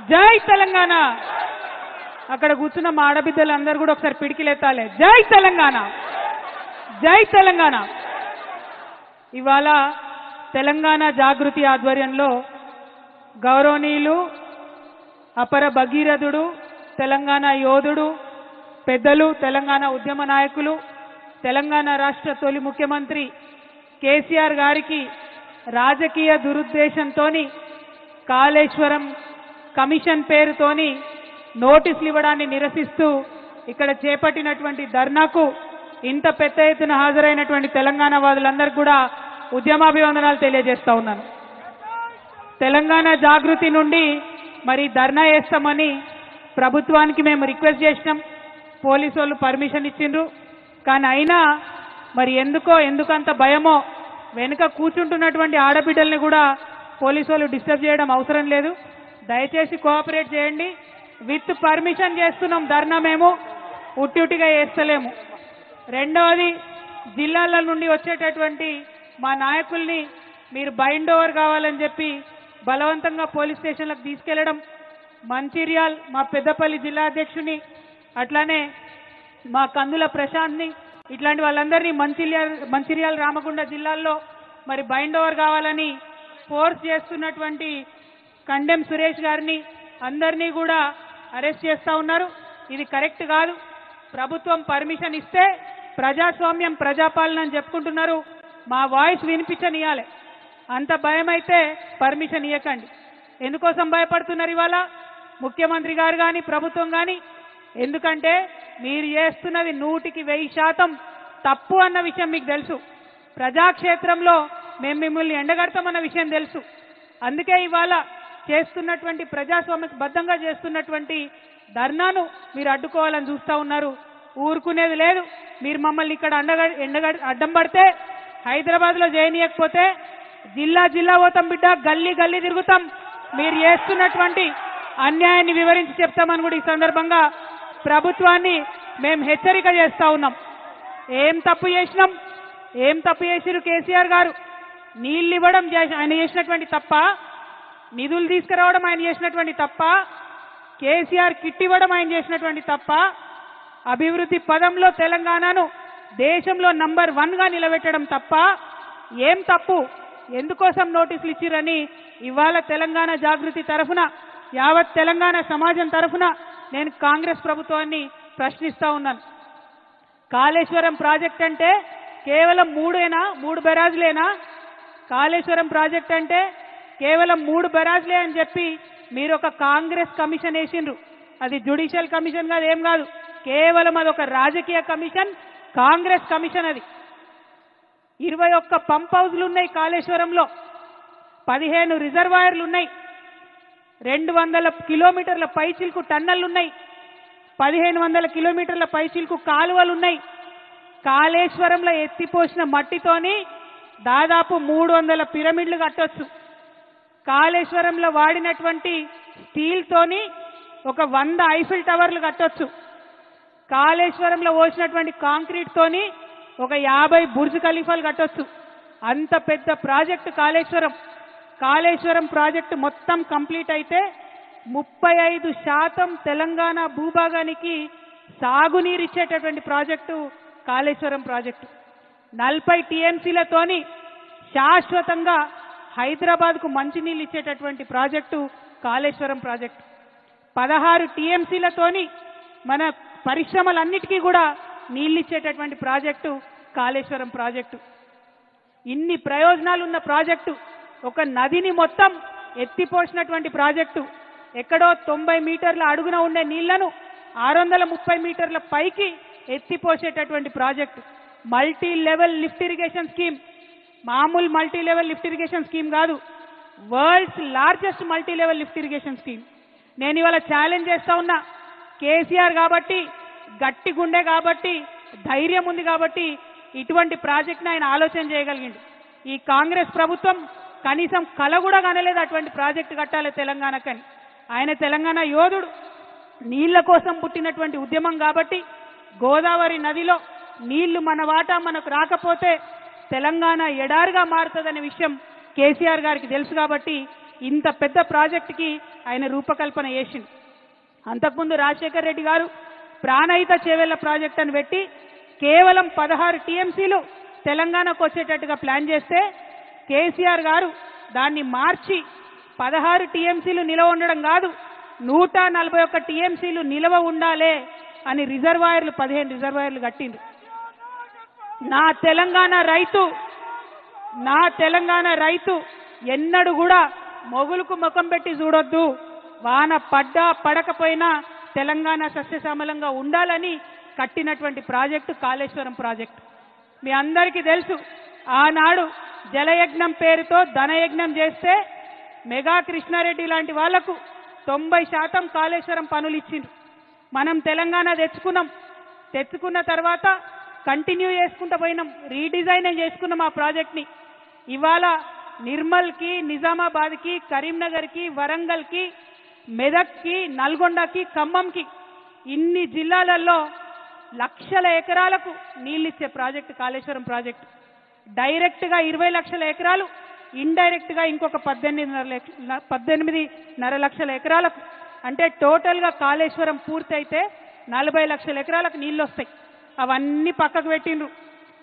జై తెలంగాణ. అక్కడ కూర్చున్న మా ఆడబిడ్డలందరూ కూడా ఒకసారి పిడికిలెత్తాలి. జై తెలంగాణ, జై తెలంగాణ. ఇవాళ తెలంగాణ జాగృతి ఆధ్వర్యంలో గౌరవనీయులు అపర భగీరథుడు, తెలంగాణ యోధుడు, పెద్దలు, తెలంగాణ ఉద్యమ నాయకులు, తెలంగాణ రాష్ట్ర తొలి ముఖ్యమంత్రి కేసీఆర్ గారికి రాజకీయ దురుద్దేశంతోని కాళేశ్వరం కమిషన్ పేరుతోని నోటీసులు ఇవ్వడాన్ని నిరసిస్తూ ఇక్కడ చేపట్టినటువంటి ధర్నాకు ఇంత పెద్ద ఎత్తున హాజరైనటువంటి తెలంగాణ వాదులందరికీ కూడా ఉద్యమాభివందనాలు తెలియజేస్తా ఉన్నాను. తెలంగాణ జాగృతి నుండి మరి ధర్నా చేస్తామని ప్రభుత్వానికి మేము రిక్వెస్ట్ చేసినాం. పోలీసు వాళ్ళు పర్మిషన్ ఇచ్చిండ్రు. కానీ అయినా మరి ఎందుకంత భయమో వెనుక కూర్చుంటున్నటువంటి ఆడబిడ్డల్ని కూడా పోలీసు వాళ్ళు డిస్టర్బ్ చేయడం అవసరం లేదు. దయచేసి కోఆపరేట్ చేయండి. విత్ పర్మిషన్ చేస్తున్నాం ధర్నా, మేము ఉట్టిగా చేస్తలేము. రెండవది, జిల్లాల నుండి వచ్చేటటువంటి మా నాయకుల్ని మీరు బైండ్ ఓవర్ కావాలని చెప్పి బలవంతంగా పోలీస్ స్టేషన్లకు తీసుకెళ్లడం, మంచిర్యాల్ మా పెద్దపల్లి జిల్లా అధ్యక్షుని, అట్లానే మా కందుల ప్రశాంత్ని, ఇట్లాంటి వాళ్ళందరినీ మంచిర్యాల్ రామగుండ జిల్లాల్లో మరి బైండ్ ఓవర్ కావాలని ఫోర్స్ చేస్తున్నటువంటి కండెం సురేష్ గారిని అందరినీ కూడా అరెస్ట్ చేస్తా ఉన్నారు. ఇది కరెక్ట్ కాదు. ప్రభుత్వం పర్మిషన్ ఇస్తే ప్రజాస్వామ్యం, ప్రజాపాలన అని చెప్పుకుంటున్నారు. మా వాయిస్ వినిపించనియాలి. అంత భయం అయితే పర్మిషన్ ఇవ్వకండి. ఎందుకోసం భయపడుతున్నారు ఇవాళ ముఖ్యమంత్రి గారు కానీ ప్రభుత్వం కానీ? ఎందుకంటే మీరు చేస్తున్నది 100% తప్పు అన్న విషయం మీకు తెలుసు. ప్రజాక్షేత్రంలో మేము మిమ్మల్ని ఎండగడతామన్న విషయం తెలుసు. అందుకే ఇవాళ చేస్తున్నటువంటి ప్రజాస్వామ్యబద్ధంగా చేస్తున్నటువంటి ధర్నాను మీరు అడ్డుకోవాలని చూస్తా ఉన్నారు. ఊరుకునేది లేదు. మీరు మమ్మల్ని ఇక్కడ అడ్డం పడితే, హైదరాబాద్లో చేయనీయకపోతే జిల్లా జిల్లా పోతాం బిడ్డ, గల్లీ గల్లీ తిరుగుతాం. మీరు చేస్తున్నటువంటి అన్యాయాన్ని వివరించి చెప్తామని కూడా ఈ సందర్భంగా ప్రభుత్వాన్ని మేము హెచ్చరిక చేస్తా ఉన్నాం. ఏం తప్పు చేసినాం? ఏం తప్పు చేసిరు కేసీఆర్ గారు? నీళ్ళు ఇవ్వడం ఆయన చేసినటువంటి తప్ప? నిధులు తీసుకురావడం ఆయన చేసినటువంటి తప్ప? కేసీఆర్ కిట్ ఇవ్వడం ఆయన చేసినటువంటి తప్ప? అభివృద్ధి పదంలో తెలంగాణను దేశంలో నంబర్ 1గా నిలబెట్టడం తప్ప? ఏం తప్పు? ఎందుకోసం నోటీసులు ఇచ్చిరని ఇవాళ తెలంగాణ జాగృతి తరఫున, యావత్ తెలంగాణ సమాజం తరఫున నేను కాంగ్రెస్ ప్రభుత్వాన్ని ప్రశ్నిస్తా ఉన్నాను. కాళేశ్వరం ప్రాజెక్ట్ అంటే కేవలం 3 బెరాజులేనా? కాళేశ్వరం ప్రాజెక్ట్ అంటే కేవలం 3 బెరాజులే అని చెప్పి మీరు ఒక కాంగ్రెస్ కమిషన్ వేసిండ్రు. అది జ్యుడిషియల్ కమిషన్ కాదు, ఏం కాదు. కేవలం అదొక రాజకీయ కమిషన్, కాంగ్రెస్ కమిషన్. అది 21 పంప్ హౌజ్లు ఉన్నాయి కాళేశ్వరంలో, 15 రిజర్వాయర్లు ఉన్నాయి, 200 కిలోమీటర్ల పైచిల్కు టన్నెళ్లున్నాయి, 1500 కిలోమీటర్ల పైచిల్కు కాలువలున్నాయి. కాళేశ్వరంలో ఎత్తిపోసిన మట్టితోని దాదాపు 300 పిరమిడ్లు కట్టొచ్చు. కాళేశ్వరంలో వాడినటువంటి స్టీల్తోని ఒక 100 ఐఫిల్ టవర్లు కట్టొచ్చు. కాళేశ్వరంలో పోసినటువంటి కాంక్రీట్ తోని ఒక 50 బుర్జ్ ఖలీఫాలు కట్టొచ్చు. అంత పెద్ద ప్రాజెక్టు కాళేశ్వరం. కాళేశ్వరం ప్రాజెక్టు మొత్తం కంప్లీట్ అయితే 35% తెలంగాణ భూభాగానికి సాగునీరు ఇచ్చేటటువంటి ప్రాజెక్టు కాళేశ్వరం ప్రాజెక్టు. 40 టీఎంసీలతోని శాశ్వతంగా హైదరాబాద్కు మంచినీళ్ళు ఇచ్చేటటువంటి ప్రాజెక్టు కాళేశ్వరం ప్రాజెక్టు. 16 టీఎంసీలతోని మన పరిశ్రమలన్నిటికీ కూడా నీళ్ళు ఇచ్చేటటువంటి ప్రాజెక్టు కాళేశ్వరం ప్రాజెక్టు. ఇన్ని ప్రయోజనాలున్న ప్రాజెక్టు, ఒక నదిని మొత్తం ఎత్తిపోసినటువంటి ప్రాజెక్టు, ఎక్కడో 90 మీటర్ల అడుగున ఉండే నీళ్లను 630 మీటర్ల పైకి ఎత్తిపోసేటటువంటి project. Multi level lift irrigation scheme, మామూలు multi level lift irrigation scheme కాదు, world's largest multi level lift irrigation scheme. నేను ఇవాళ ఛాలెంజ్ చేస్తా ఉన్నా, కేసీఆర్ కాబట్టి, గట్టి గుండె కాబట్టి, ధైర్యం ఉంది కాబట్టి ఇటువంటి ప్రాజెక్ట్ని ఆయన ఆలోచన చేయగలిగిండు. ఈ కాంగ్రెస్ ప్రభుత్వం కనీసం కల కూడా కనలేదు అటువంటి ప్రాజెక్టు కట్టాలి తెలంగాణకని. ఆయన తెలంగాణ యోధుడు, నీళ్ల కోసం పుట్టినటువంటి ఉద్యమం కాబట్టి గోదావరి నదిలో నీళ్లు మన వాటా మనకు రాకపోతే తెలంగాణ ఎడారిగా మారుతుందనే విషయం కేసీఆర్ గారికి తెలుసు కాబట్టి ఇంత పెద్ద ప్రాజెక్టుకి ఆయన రూపకల్పన చేసిండు. అంతకుముందు రాజశేఖర్ రెడ్డి గారు ప్రాణహిత చేవెళ్ల ప్రాజెక్ట్ అని పెట్టి కేవలం 16 టీఎంసీలు తెలంగాణకు వచ్చేటట్టుగా ప్లాన్ చేస్తే కేసీఆర్ గారు దాన్ని మార్చి 16 టీఎంసీలు నిలవ ఉండడం కాదు 141 టీఎంసీలు నిలవ ఉండాలే అని రిజర్వాయర్లు 15 రిజర్వాయర్లు కట్టిండ్రు. నా తెలంగాణ రైతు ఎన్నడూ కూడా మొగులకు ముఖం పెట్టి చూడొద్దు, వాన పడ్డా పడకపోయినా తెలంగాణ సస్యశ్యామలంగా ఉండాలని కట్టినటువంటి ప్రాజెక్టు కాళేశ్వరం ప్రాజెక్టు. మీ అందరికీ తెలుసు, ఆనాడు జలయజ్ఞం పేరుతో ధనయజ్ఞం చేస్తే మెగా కృష్ణారెడ్డి లాంటి వాళ్లకు 90% కాళేశ్వరం పనులు ఇచ్చిండ్రు. మనం తెలంగాణ తెచ్చుకున్న తర్వాత కంటిన్యూ చేసుకుంటూ పోయినాం, రీడిజైన్ చేసుకున్నాం ఆ ప్రాజెక్ట్ని. ఇవాళ నిర్మల్కి, నిజామాబాద్కి, కరీంనగర్కి, వరంగల్కి, మెదక్కి, నల్గొండకి, ఖమ్మంకి ఇన్ని జిల్లాలలో లక్షల ఎకరాలకు నీళ్ళిచ్చే ప్రాజెక్టు కాళేశ్వరం ప్రాజెక్టు. డైరెక్ట్గా 20 లక్షల ఎకరాలు, ఇండైరెక్ట్గా ఇంకొక 18.5 లక్షల ఎకరాలకు, అంటే టోటల్గా కాళేశ్వరం పూర్తయితే 40 లక్షల ఎకరాలకు నీళ్ళు వస్తాయి. అవన్నీ పక్కకు పెట్టిండ్రు.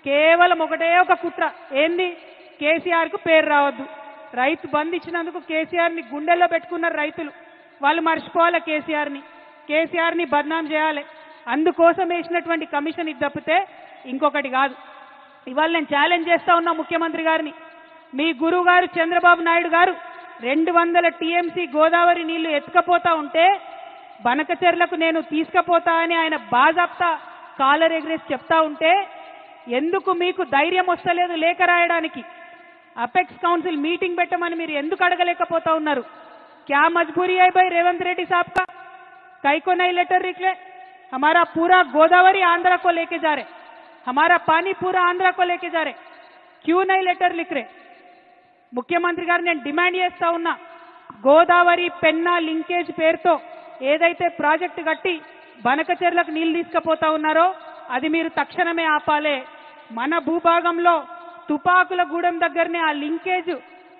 కేవలం ఒకటే ఒక కుట్ర, ఏంది? కేసీఆర్కు పేరు రావద్దు. రైతు బంధు ఇచ్చినందుకు కేసీఆర్ని గుండెల్లో పెట్టుకున్నారు రైతులు. వాళ్ళు మర్చిపోవాలి కేసీఆర్ని బద్నాం చేయాలి. అందుకోసం వేసినటువంటి కమిషన్ ఇది తప్పితే ఇంకొకటి కాదు. ఇవాళ నేను ఛాలెంజ్ చేస్తా ఉన్నా ముఖ్యమంత్రి గారిని. మీ గురువు గారు చంద్రబాబు నాయుడు గారు 200 టీఎంసీ గోదావరి నీళ్లు ఎత్తుకపోతా ఉంటే బనకచెర్లకు నేను తీసుకుపోతా అని ఆయన బాజాప్తా కాలర్ ఎగ్రేసి చెప్తా ఉంటే ఎందుకు మీకు ధైర్యం వస్తలేదు లేఖ రాయడానికి? అపెక్స్ కౌన్సిల్ మీటింగ్ పెట్టమని మీరు ఎందుకు అడగలేకపోతా ఉన్నారు? क्या मजबूरी है भाई रेवंत रेड्डी साहब का? कई को नहीं लेटर निकले? हमारा पूरा गोदावरी आंध्रा को लेके जा रहे, हमारा पानी पूरा आंध्रा को लेके जा रहे, क्यों नहीं लेटर लिख रहे? ముఖ్యమంత్రి గారు నేను డిమాండ్ చేస్తా ఉన్నా, గోదావరి పెన్నా లింకేజ్ పేరుతో ఏదైతే ప్రాజెక్టు కట్టి బనకచెర్లకు నీళ్లు తీసుకుపోతా ఉన్నారో అది మీరు తక్షణమే ఆపాలే. మన భూభాగంలో తుపాకుల గూడెం దగ్గరనే ఆ లింకేజ్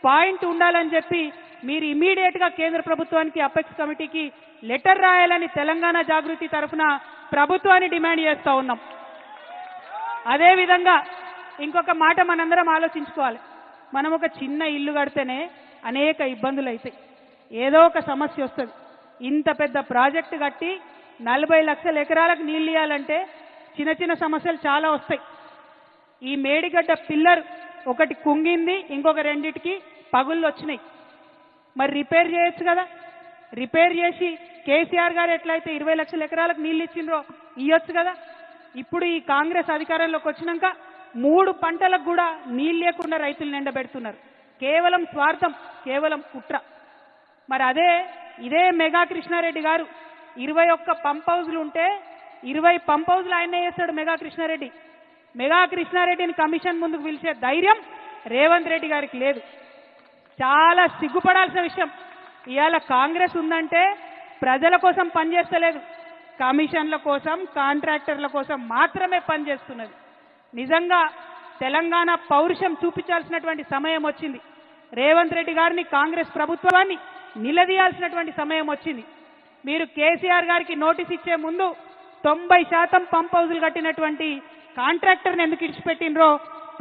పాయింట్ ఉండాలని చెప్పి మీరు ఇమీడియట్ గా కేంద్ర ప్రభుత్వానికి అపెక్స్ కమిటీకి లెటర్ రాయాలని తెలంగాణ జాగృతి తరఫున ప్రభుత్వాన్ని డిమాండ్ చేస్తా ఉన్నాం. అదే విధంగా ఇంకొక మాట మనందరం ఆలోచించుకోవాలి. మనం ఒక చిన్న ఇల్లు కడితేనే అనేక ఇబ్బందులు అవుతాయి, ఏదో ఒక సమస్య వస్తుంది. ఇంత పెద్ద ప్రాజెక్టు కట్టి 40 లక్షల ఎకరాలకు నీళ్లు ఇవ్వాలంటే చిన్న చిన్న సమస్యలు చాలా వస్తాయి. ఈ మేడిగడ్డ పిల్లర్ ఒకటి కుంగింది, ఇంకొక రెండిటికి పగుళ్ళు వచ్చినాయి. మరి రిపేర్ చేయొచ్చు కదా? రిపేర్ చేసి కేసీఆర్ గారు ఎట్లయితే 20 లక్షల ఎకరాలకు నీళ్లు ఇచ్చిండ్రో ఇవ్వచ్చు కదా? ఇప్పుడు ఈ కాంగ్రెస్ అధికారంలోకి వచ్చినాక 3 పంటలకు కూడా నీళ్ళు లేకుండా రైతులు నిండబెడుతున్నారు. కేవలం స్వార్థం, కేవలం కుట్ర. మరి ఇదే మెగా కృష్ణారెడ్డి గారు 21 పంప్ హౌజులు ఉంటే 20 పంప్ హౌజులు ఆయనే చేస్తాడు మెగా కృష్ణారెడ్డి. మెగా కృష్ణారెడ్డిని కమిషన్ ముందుకు పిలిచే ధైర్యం రేవంత్ రెడ్డి గారికి లేదు. చాలా సిగ్గుపడాల్సిన విషయం. ఇవాళ కాంగ్రెస్ ఉందంటే ప్రజల కోసం పనిచేస్తలేదు, కమిషన్ల కోసం, కాంట్రాక్టర్ల కోసం మాత్రమే పనిచేస్తున్నది. నిజంగా తెలంగాణ పౌరుషం చూపించాల్సినటువంటి సమయం వచ్చింది. రేవంత్ రెడ్డి గారిని, కాంగ్రెస్ ప్రభుత్వాన్ని నిలదీయాల్సినటువంటి సమయం వచ్చింది. మీరు కేసీఆర్ గారికి నోటీస్ ఇచ్చే ముందు 90% పంప్ హౌజులు కట్టినటువంటి కాంట్రాక్టర్ని ఎందుకు ఇడిచిపెట్టినరో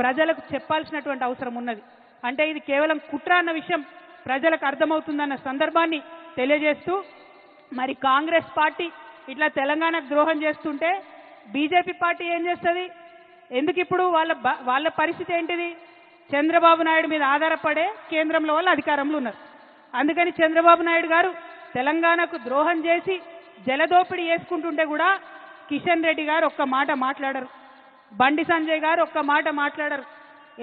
ప్రజలకు చెప్పాల్సినటువంటి అవసరం ఉన్నది. అంటే ఇది కేవలం కుట్ర అన్న విషయం ప్రజలకు అర్థమవుతుందన్న సందర్భాన్ని తెలియజేస్తూ, మరి కాంగ్రెస్ పార్టీ ఇట్లా తెలంగాణకు ద్రోహం చేస్తుంటే బీజేపీ పార్టీ ఏం చేస్తుంది? ఎందుకు ఇప్పుడు వాళ్ళ పరిస్థితి ఏంటిది? చంద్రబాబు నాయుడు మీద ఆధారపడే కేంద్రంలో వాళ్ళు అధికారంలో ఉన్నారు. అందుకని చంద్రబాబు నాయుడు గారు తెలంగాణకు ద్రోహం చేసి జలదోపిడీ చేసుకుంటుంటే కూడా కిషన్ రెడ్డి గారు ఒక్క మాట మాట్లాడరు, బండి సంజయ్ గారు ఒక్క మాట మాట్లాడరు.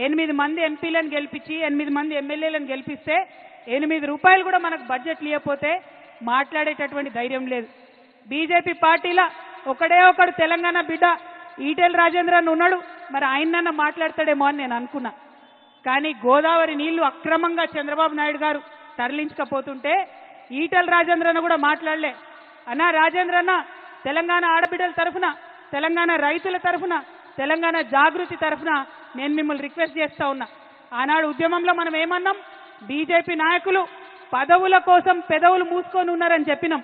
8 మంది ఎంపీలను గెలిపించి 8 మంది ఎమ్మెల్యేలను గెలిపిస్తే 8 రూపాయలు కూడా మనకు బడ్జెట్లు ఇవ్వకపోతే మాట్లాడేటటువంటి ధైర్యం లేదు. బీజేపీ పార్టీలో ఒకడే ఒకడు తెలంగాణ బిడ్డ ఈటెల రాజేంద్రన్ ఉన్నాడు, మరి ఆయనన్నా మాట్లాడతాడేమో అని నేను అనుకున్నా. కానీ గోదావరి నీళ్లు అక్రమంగా చంద్రబాబు నాయుడు గారు తరలించకపోతుంటే ఈటెల రాజేంద్రన్న కూడా మాట్లాడలే. అన్నా రాజేంద్రన్న, తెలంగాణ ఆడబిడ్డల తరఫున, తెలంగాణ రైతుల తరఫున, తెలంగాణ జాగృతి తరఫున నేను మిమ్మల్ని రిక్వెస్ట్ చేస్తా ఉన్నా. ఆనాడు ఉద్యమంలో మనం ఏమన్నాం? బీజేపీ నాయకులు పదవుల కోసం పెదవులు మూసుకొని ఉన్నారని చెప్పినాం.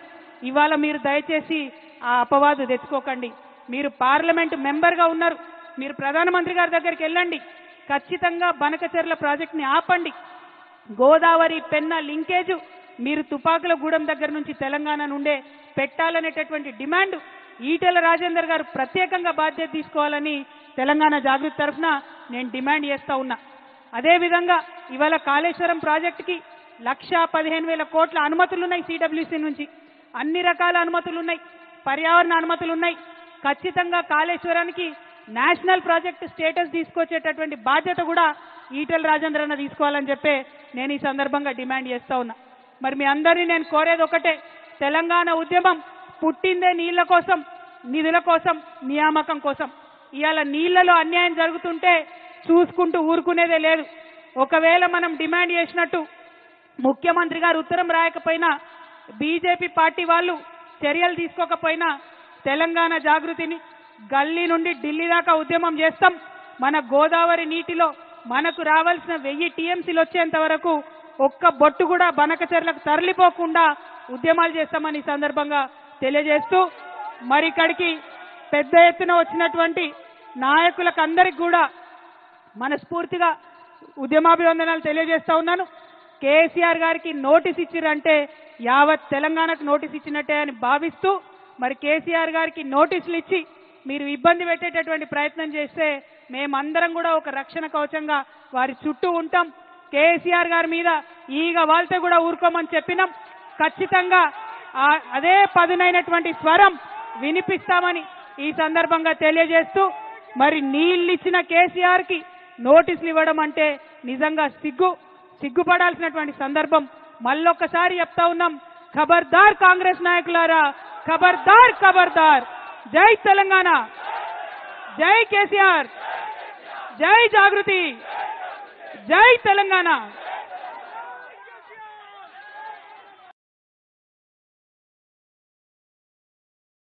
ఇవాళ మీరు దయచేసి ఆ అపవాదు తెచ్చుకోకండి. మీరు పార్లమెంటు మెంబర్గా ఉన్నారు, మీరు ప్రధానమంత్రి గారి దగ్గరికి వెళ్ళండి, ఖచ్చితంగా బనకచెర్ల ప్రాజెక్టుని ఆపండి. గోదావరి పెన్నా లింకేజ్ మీరు తుపాకుల గూడెం దగ్గర నుంచి తెలంగాణ నుండే పెట్టాలనేటటువంటి డిమాండ్ ఈటెల రాజేందర్ గారు ప్రత్యేకంగా బాధ్యత తీసుకోవాలని తెలంగాణ జాగృతి తరఫున నేను డిమాండ్ చేస్తా ఉన్నా. అదేవిధంగా ఇవాళ కాళేశ్వరం ప్రాజెక్టుకి 1,15,000 కోట్ల అనుమతులున్నాయి. సిడబ్ల్యూసీ నుంచి అన్ని రకాల అనుమతులున్నాయి, పర్యావరణ అనుమతులున్నాయి. ఖచ్చితంగా కాళేశ్వరానికి నేషనల్ ప్రాజెక్ట్ స్టేటస్ తీసుకొచ్చేటటువంటి బాధ్యత కూడా ఈటెల రాజేందర్ అన్న తీసుకోవాలని చెప్పి నేను ఈ సందర్భంగా డిమాండ్ చేస్తా ఉన్నా. మరి మీ అందరినీ నేను కోరేది ఒకటే, తెలంగాణ ఉద్యమం పుట్టిందే నీళ్ల కోసం, నిధుల కోసం, నియామకం కోసం. ఇవాళ నీళ్లలో అన్యాయం జరుగుతుంటే చూసుకుంటూ ఊరుకునేదే లేదు. ఒకవేళ మనం డిమాండ్ చేసినట్టు ముఖ్యమంత్రి గారు ఉత్తరం రాయకపోయినా, బీజేపీ పార్టీ వాళ్ళు చర్యలు తీసుకోకపోయినా తెలంగాణ జాగృతిని గల్లీ నుండి ఢిల్లీ దాకా ఉద్యమం చేస్తాం. మన గోదావరి నీటిలో మనకు రావాల్సిన 1000 టీఎంసీలు వచ్చేంత వరకు ఒక్క బొట్టు కూడా బనకచెర్లకు తరలిపోకుండా ఉద్యమాలు చేస్తామని ఈ సందర్భంగా తెలియజేస్తూ, మరి ఇక్కడికి పెద్ద ఎత్తున వచ్చినటువంటి నాయకులకు అందరికి కూడా మనస్ఫూర్తిగా ఉద్యమాభివందనాలు తెలియజేస్తా ఉన్నాను. కేసీఆర్ గారికి నోటీస్ ఇచ్చిరంటే యావత్ తెలంగాణకు నోటీస్ ఇచ్చినట్టే అని భావిస్తూ, మరి కేసీఆర్ గారికి నోటీసులు ఇచ్చి మీరు ఇబ్బంది పెట్టేటటువంటి ప్రయత్నం చేస్తే మేమందరం కూడా ఒక రక్షణ కవచంగా వారి చుట్టూ ఉంటాం. కేసీఆర్ గారి మీద ఈగ వాళ్తే కూడా ఊరుకోమని చెప్పినాం. ఖచ్చితంగా అదే పదునైనటువంటి స్వరం వినిపిస్తామని ఈ సందర్భంగా తెలియజేస్తూ, మరి నీళ్ళిచ్చిన కేసీఆర్ కి నోటీసులు ఇవ్వడం అంటే నిజంగా సిగ్గుపడాల్సినటువంటి సందర్భం. మళ్ళొక్కసారి చెప్తా ఉన్నాం, ఖబర్దార్ కాంగ్రెస్ నాయకులారా, ఖబర్దార్ ఖబర్దార్. జై తెలంగాణ, జై కేసీఆర్, జై జాగృతి, జై తెలంగాణ.